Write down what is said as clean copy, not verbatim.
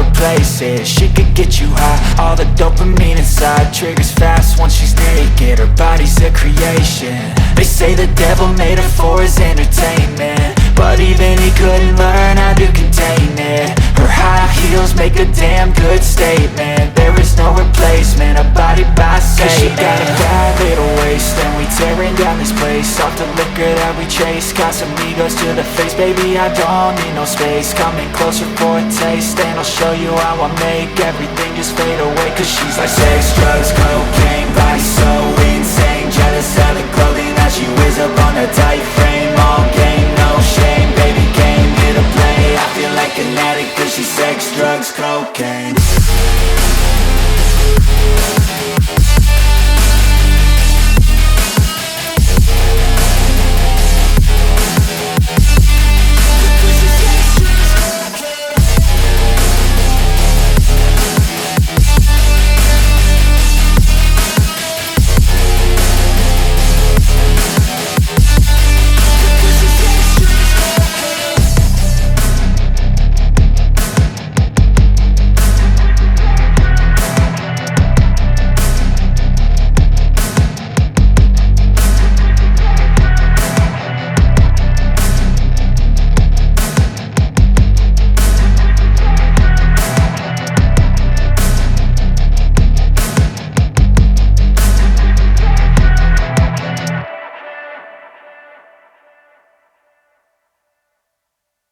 replace it. She could get you high, all the dopamine inside triggers fast once she's naked. Her body's a creation. They say the devil made her for his entertainment, but even he couldn't learn how to contain it. Her high heels make a damn good statement. There is no replacement, a body by Satan. She got a bad little waist, and we tearing down this place off the liquor that we chase. Got some egos to the face, baby, I don't need no space. Coming closer for a taste, and I'll show you how I make everything just fade away. Cause she's like sex, drugs, cocaine, body so insane. Jealous of the clothing that she wears up on a tight frame. All